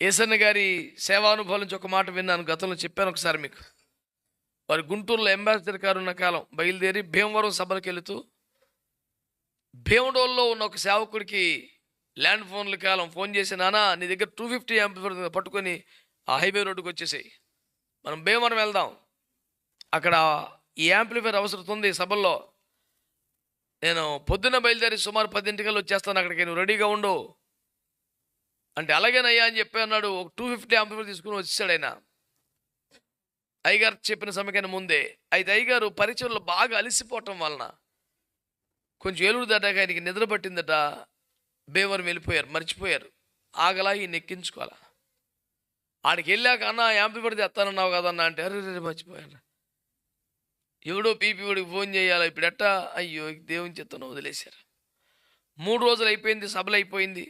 ఏసన్న గారి సేవానుభవం నుంచి ఒక మాట విన్నాను. గతంలో చెప్పాను ఒకసారి మీకు. వారు గుంటూరులో అంబాసిడర్ గారు ఉన్న కాలం బయలుదేరి భీమవరం సభలకు వెళుతూ భీమడోల్లో ఉన్న ఒక సేవకుడికి ల్యాండ్ ఫోన్ల కాలం ఫోన్ చేసి, నానా నీ దగ్గర 250 యాంప్లిఫైర్ పట్టుకొని ఆ హైవే రోడ్డుకి వచ్చేసాయి, మనం భీమవరం వెళ్దాం, అక్కడ ఈ యాంప్లిఫైర్ అవసరం ఉంది సభల్లో, నేను పొద్దున్న బయలుదేరి సుమారు 10 గంటలకు వచ్చేస్తాను, అక్కడికి నువ్వు రెడీగా ఉండు అంటే అలాగేనయ్యా అని చెప్పి అన్నాడు. ఒక 250 యాంప్లిఫైర్ తీసుకుని వచ్చేసాడు ఆయన. అయ్యగారు చెప్పిన సమయానికి ముందే. అయితే అయ్యగారు పరిచయంలో బాగా అలసిపోవటం వలన కొంచెం ఏలూరు దాటాక ఆయనకి నిద్ర పట్టిందట. భీమవరం వెళ్ళిపోయారు, మర్చిపోయారు. ఆగలా ఈయన ఎక్కించుకోవాలా. ఆడికి వెళ్ళాక అన్న యాంప్లిఫైర్ తెస్తానన్నావు కదన్నా అంటే, అరే మర్చిపోయాను, ఎవడో పీపీవాడికి ఫోన్ చేయాలి, ఇప్పుడు ఎట్టా, అయ్యో దేవుని చిత్తం వదిలేశారు. 3 రోజులు అయిపోయింది, సభలు అయిపోయింది.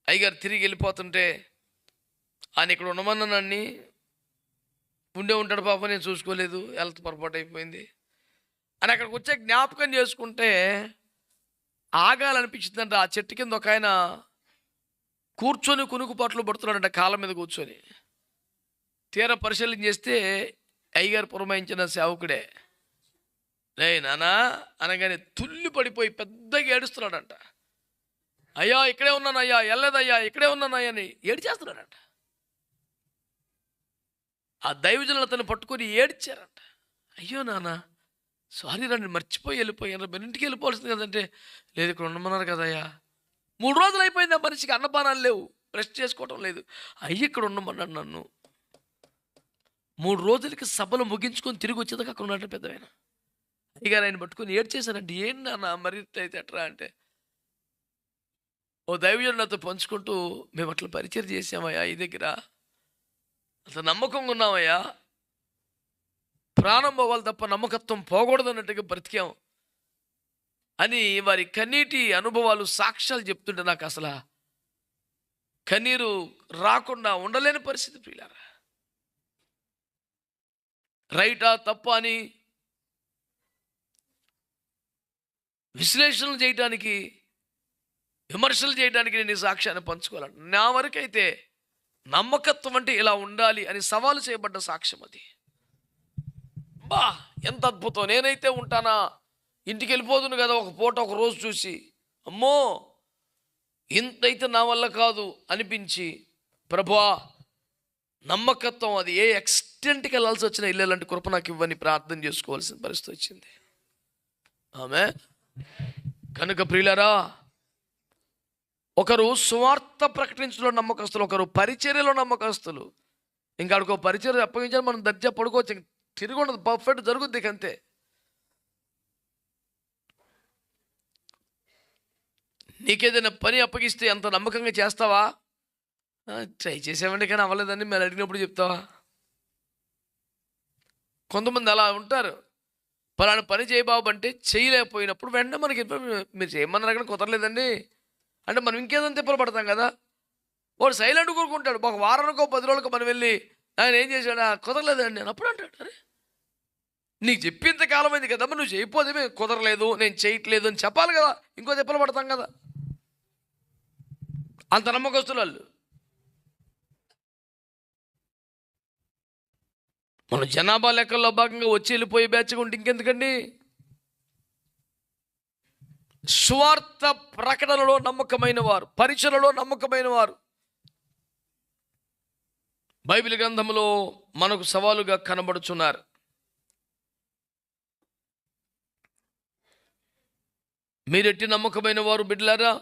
అయ్యగారు తిరిగి వెళ్ళిపోతుంటే ఆయన ఇక్కడ ఉండమన్నానని ఉండే ఉంటాడు పాప, నేను చూసుకోలేదు, హెల్త్ పొరపాటు అయిపోయింది అని అక్కడికి వచ్చే జ్ఞాపకం చేసుకుంటే ఆగాలనిపించిందంట. ఆ చెట్టు కింద ఒక ఆయన కూర్చొని కునుకుపాట్లు పడుతున్నాడంట, కాళ్ళ మీద కూర్చొని. తీరా పరిశీలన చేస్తే అయ్యగారు పురమాయించిన సేవకుడే. రే నానా అనగానే తుల్లి పడిపోయి పెద్దగా ఏడుస్తున్నాడంట. అయ్యా ఇక్కడే ఉన్నాను అయ్యా, వెళ్ళలేదయ్యా, ఇక్కడే ఉన్నాను అయ్యా అని ఏడ్చేస్తున్నాడంట. ఆ దైవజనులు అతను పట్టుకొని ఏడ్చారంట. అయ్యో నాన్న సారీ రండి, మర్చిపోయి వెళ్ళిపోయాను, మన ఇంటికి వెళ్ళిపోవాల్సింది కదంటే, లేదు ఇక్కడ ఉండమన్నారు కదయ్యా. 3 రోజులు అయిపోయింది, ఆ మనిషికి అన్నపానాలు లేవు, రెస్ట్ చేసుకోవటం లేదు. అయ్యి ఇక్కడ ఉండమన్నాడు నన్ను. 3 రోజులకి సభలు ముగించుకొని తిరిగి వచ్చేదాకా అక్కడ ఉన్నట్టు పెద్దవైన అయ్యగారు ఆయన పట్టుకొని ఏడ్చేశారంటే, ఏంటి నాన్న మరి అయితే ఎట్రా అంటే, ఓ దైవజనుడు నాతో పంచుకుంటూ, మేము అట్లా పరిచయం చేసామయ్యా, ఈ దగ్గర అసలు నమ్మకంగా ఉన్నామయ్యా, ప్రాణం పోవాలి తప్ప నమ్మకత్వం పోకూడదు అన్నట్టుగా బ్రతికాం అని వారి కన్నీటి అనుభవాలు సాక్ష్యాలు చెప్తుంటే నాకు అసలు కన్నీరు రాకుండా ఉండలేని పరిస్థితి. ప్రియులారా, రైటా తప్ప అని విశ్లేషణలు చేయడానికి, విమర్శలు చేయడానికి నేను ఈ సాక్ష్యాన్ని పంచుకోవాలంట. నా వరకైతే నమ్మకత్వం అంటే ఇలా ఉండాలి అని సవాలు చేయబడ్డ సాక్ష్యం అది. బా ఎంత అద్భుతం. నేనైతే ఉంటానా, ఇంటికి వెళ్ళిపోదును కదా ఒక పూట ఒక రోజు చూసి, అమ్మో ఇంతైతే నా వల్ల కాదు అనిపించి, ప్రభువా నమ్మకత్వం అది ఏ ఎక్స్టెంట్కి వెళ్ళాల్సి వచ్చినా వెళ్ళాలంటే కృప నాకు ఇవ్వని ప్రార్థన చేసుకోవాల్సిన పరిస్థితి వచ్చింది. ఆమె కనుక ప్రియులారా, ఒకరు సువార్త ప్రకటించడంలో నమ్మకస్తులు, ఒకరు పరిచర్యలో నమ్మకస్తులు. ఇంకా అడుకో పరిచర్య అప్పగించాలి, మనం దర్జా పడుకోవచ్చు, తిరిగి ఉండదు, పర్ఫెక్ట్ జరుగుద్ది అంతే. నీకేదైనా పని అప్పగిస్తే అంత నమ్మకంగా చేస్తావా? ట్రై చేసామండి కానీ అవ్వలేదని మీరు అడిగినప్పుడు చెప్తావా? కొంతమంది అలా ఉంటారు. పలానా పని చేయబాబు అంటే చేయలేకపోయినప్పుడు వెంటనే మనకి మీరు చేయమన్నారు కానీ కుదరలేదండి అంటే మనం ఇంకేదో తిప్పలు పడతాం కదా. వాడు సైలెంట్ కోరుకుంటాడు. ఒక వారానికో 10 రోజులకో మనం వెళ్ళి ఆయన ఏం చేశాడు, కుదరలేదండి అని అప్పుడు అంటాడు. అరే నీకు చెప్పింత కాలం అయింది కదమ్మా, నువ్వు చేయకపోతే కుదరలేదు, నేను చేయట్లేదు అని చెప్పాలి కదా. ఇంకో తిప్పలు పడతాం కదా. అంత నమ్మకస్తులు వాళ్ళు. మన జనాభా లెక్కల్లో భాగంగా వచ్చి వెళ్ళిపోయి బ్యాచ్గా ఉంటే ఇంకెందుకండి. సువార్త ప్రకటనలో నమ్మకమైన వారు, పరిచయలో నమ్మకమైన వారు బైబిల్ గ్రంథంలో మనకు సవాలుగా కనబడుచున్నారు. మీరెట్టి నమ్మకమైన వారు బిడ్డలారా,